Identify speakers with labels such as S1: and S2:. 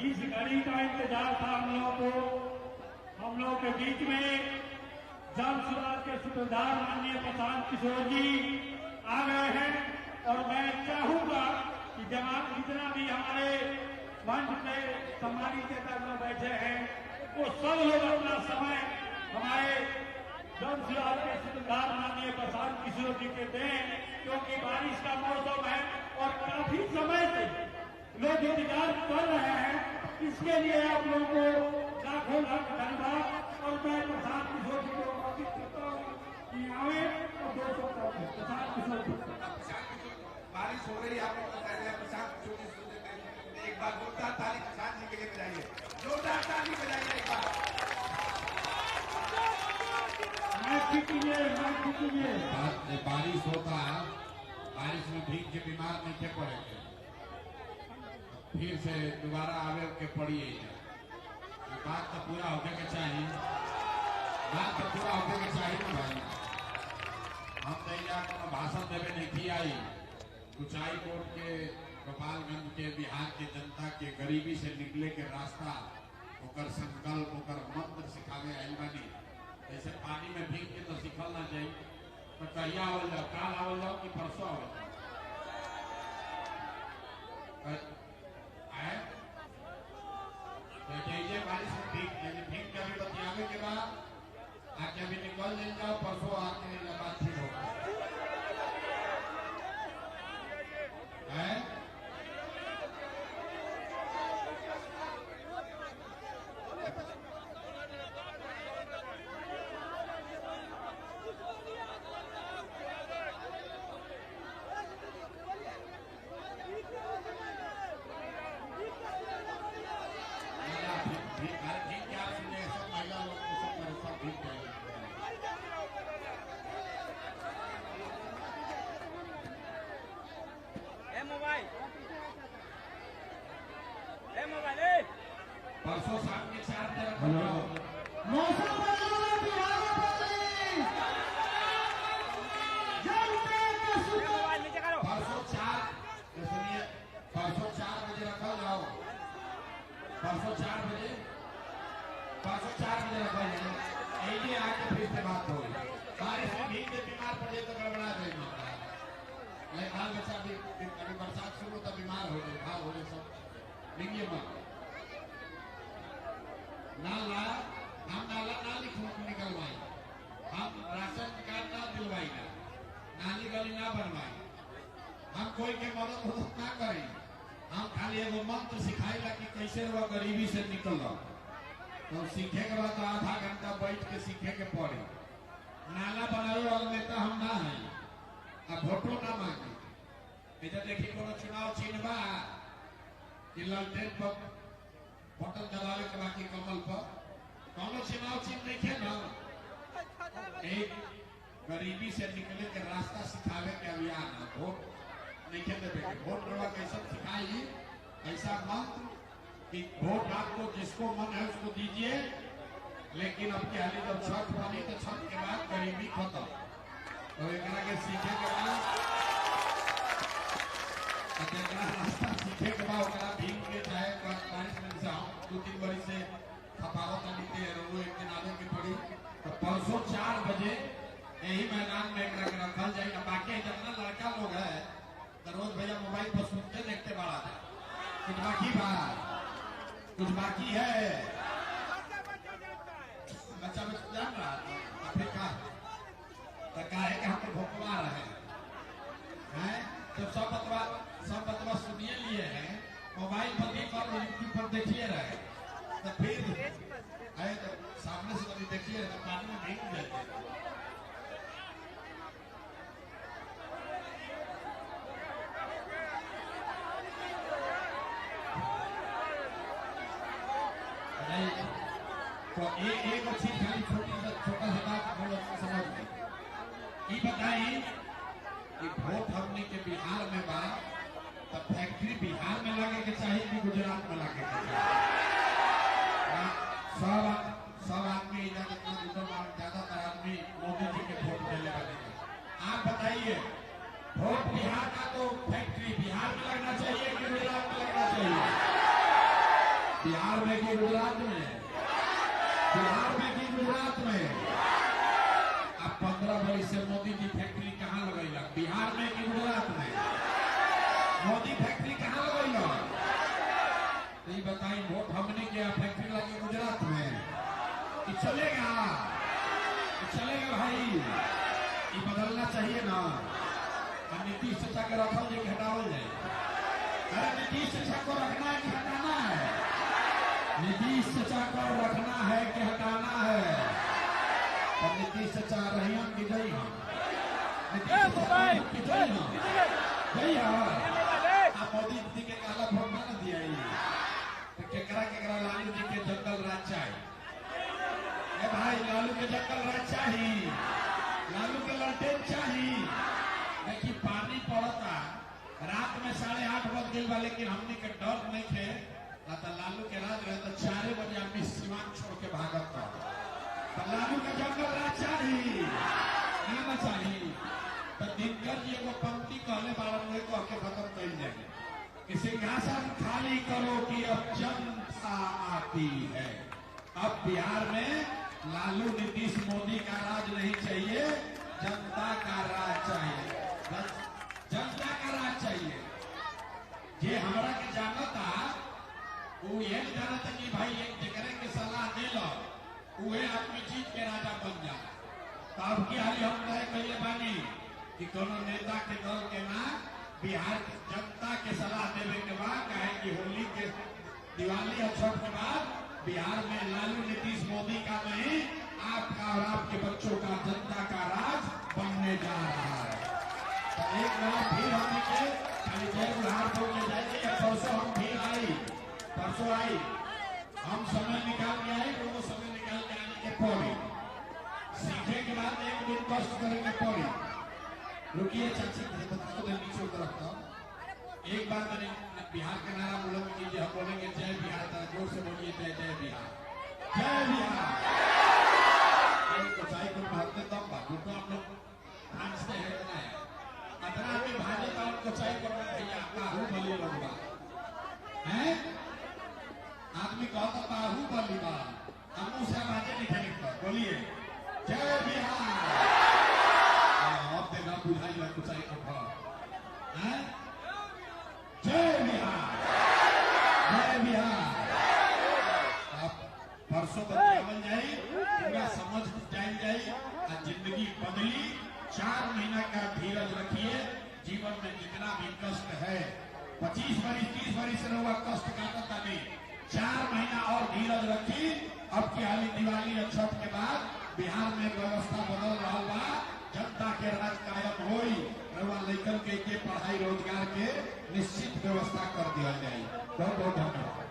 S1: इस घड़ी का इंतजार था हम लोगों को। हम लोगों के बीच में जन सुराज के सूत्रधार माननीय प्रशांत किशोर जी आ गए हैं और मैं चाहूंगा कि जनाब जितना भी हमारे मंच पे सम्मानित नेता लोग बैठे हैं वो सब लोग अपना समय हमारे जन सुराज के सूत्रधार माननीय प्रशांत किशोर जी के दें, क्योंकि बारिश का मौसम है और काफी समय से लोग इंतजार कर रहे हैं। इसके लिए आप लोगों को लाखों लाख धन्यवाद और मैं प्रशांत किशोर जी को आमंत्रित करता हूँ कि आवे और 200 प्रशांत किशोर जी।
S2: बारिश हो रही है, आप लोग बता रहे हैं प्रशांत किशोर जी, एक बार जोरदार ताली प्रशांत जी के लिए बजाइए, जोरदार ताली बजाइए एक बार।
S3: बारिश होता है, बारिश में भीग के बीमार नहीं के पड़ेंगे, फिर से दोबारा आवे के पड़िए। बात तो पूरा होने के चाहिए, बात तो पूरा होने के चाहिए ना भाई। हम तो भाषण देवे नहीं थी आई, ऊंचाई कोर्ट के गोपालगंज के बिहार के जनता के गरीबी से निकले के रास्ता ओकर संकल्प ओकर मंत्र सिखावे आइल बानी। जैसे पानी में भीग के तो सिखल ना जाए, तो कहिया आवल जाओ, काल आवल जाओ कि परसों आवल जाओ। बारिश में भीग के अभी बतियावे के बाद आके अभी निकल जाओ, परसों आके बात फिर होगा। परसों शाम के 4 बजे
S1: मौसम बदल बिहार
S3: परसों 4 बजे रखा जाओ, परसों 4 बजे रखा जाओ, यही आके फिर से बात हो। बारिश में भीग के बीमार पड़े तो गड़बड़ा जाएगी। बाल बच्चा भी अभी बरसात शुरू तो बीमार हो गए, भाव हो गए सब लिंगे मत नाला हम नाला ना निकलवाई, हम राशन कार्ड ना दिलवाई, नाली गली ना बनवाई, हम कोई के मदद ना करें। हम खाली एगो मंत्र सिखाएगा कि कैसे वो गरीबी से निकलो। तो सीखे के बाद आधा घंटा बैठ के सीखे के पड़े। नाला बनावे वाला नेता हम ना है, अब वोटो ना मांगे। इधर देखिए कोनो चुनाव चिन्ह बा कि ललटेन पर बटन दबावे के बाकी कमल पर कोनो चुनाव चिन्ह नहीं है ना। एक गरीबी से निकले के रास्ता सिखावे के अभियान है। वोट नहीं देवे, वोट करवा कैसे सिखाई, ऐसा मंत्र कि वोट आपको जिसको मन है उसको दीजिए, लेकिन अब के हाली जब छठ बनी तो छठ के बाद गरीबी खत्म। तो एक सीखे के बाद रास्ता सीखे के बाद भीग के चाहे बारिश में से 2-3 बरी से थपावत एक दिन आने की पड़ी। तो परसों 4 बजे यही मैदान में रखल जाएगा। बाकी जितना लड़का लोग है तो रोज भैया मोबाइल पर सुनते देखते बड़ा है, कुछ बाकी कुछ बाकी है, बच्चा जान रहा फिर का है कि हम तो भोकवा रहे हैं। तो सब बतवा सुनिए लिए हैं, मोबाइल पर देख और यूट्यूब पर देखिए रहे, तो फिर आए तो सामने से कभी देखिए तो पानी में भीग जाते। तो एक अच्छी खाली छोटा सा बात समझ में ये बताइए कि वोट हमने के बिहार में बा, तो फैक्ट्री बिहार में लगे के चाहिए कि गुजरात में लगे के चाहिए। सब आदमी ज्यादातर आदमी मोदी जी के वोट देने वाले हैं। आप बताइए वोट बिहार का तो फैक्ट्री बिहार में लगना चाहिए कि गुजरात में लगना चाहिए? गुजरात में, बिहार में कि गुजरात में? अब 15 बरस से मोदी जी फैक्ट्री कहाँ लगेगा? बिहार में कि गुजरात में? मोदी फैक्ट्री कहाँ लगेगा? तो ये बताइए, वोट हमने किया, फैक्ट्री लगी गुजरात में कि चलेगा? चलेगा भाई, ये बदलना चाहिए ना। नीतीश चाचा के रखल जी हटाओ जाए। अरे नीतीश चाचा को रखना है कि हटाना है? नीतीश चाचा को रखना है कि हटाना है? और नीतीश चाचा रही हम कि गई हम? नीतीश चाचा कि गई हम? गई हम? आप मोदी जी के काला वोट ना दिया, तो केकरा लालू जी के जंगल राज चाहिए? भाई लालू के जंगल राज चाहिए, लालू के ललटेन चाहिए। देखिए पानी पड़ता रात में 8:30 बज गई बा, लेकिन हमने के डर नहीं थे। तो लालू के राज रहे तो 4 बजे आदमी सीमान छोड़ के भागत था। तो लालू के जंगल राज चाहिए ना चाहिए? तो दिनकर जी एगो पंक्ति कहले बारह कह के खत्म कर जाएंगे कि सिंहासन खाली करो कि अब जनता आती है। अब बिहार में लालू नीतीश मोदी का राज नहीं चाहिए, जनता का राज चाहिए। जनता का राज चाहिए। जे हमारा के जानता वो ये जानता कि भाई एक जगह के सलाह दे लो, वो आदमी जीत के राजा बन जाए। तो अब की हाल हम तय करिए बानी कि कोनो नेता के दल के ना बिहार की जनता के सलाह देवे के बाद कहे कि होली के दिवाली और छठ के बाद बिहार में लालू नीतीश मोदी का नहीं, आपका और आपके बच्चों का जनता का राज बनने जा रहा है। तो एक बार फिर हमने के खाली जय बिहार बोलने जाएंगे। परसों हम फिर परसों आई हम समय निकाल के आए, वो समय निकाल के आने के पौड़ी सीखे के बाद 1 दिन कष्ट करेंगे पौड़ी। रुकिए चाची नीचे उतर रखता हूँ। एक बार मैंने बिहार के नारा बोलेंगे कि हम बोलेंगे जय बिहार, जोर से बोलिए जय जय बिहार, जय बिहार। कोचाई को भागते तब बात तो आप लोग भाजते हैं ना, अदरा में भाजे तो कोचाई को भैया बाहुबली लगवा है। आदमी कहता बाहुबली बा, हम उसे भाजे लिखे लिखता बोलिए जय बिहार। अब देखा बुझाई लग कोचाई को है जय बिहार, जय बिहार। आप परसों बन जाए, पूरा समझ जाए और जिंदगी बदली। 4 महीना का धीरज रखिए। जीवन में जितना भी कष्ट है, 25 वर्ष 30 वर्ष से हुआ कष्ट काटता नहीं, 4 महीना और धीरज रखी। अब की हाली दिवाली और छठ के बाद बिहार में व्यवस्था बदल रहा बा, जनता के राज कायम होई। लड़कन के पढ़ाई रोजगार के निश्चित व्यवस्था कर दिया जाए। बहुत बहुत धन्यवाद।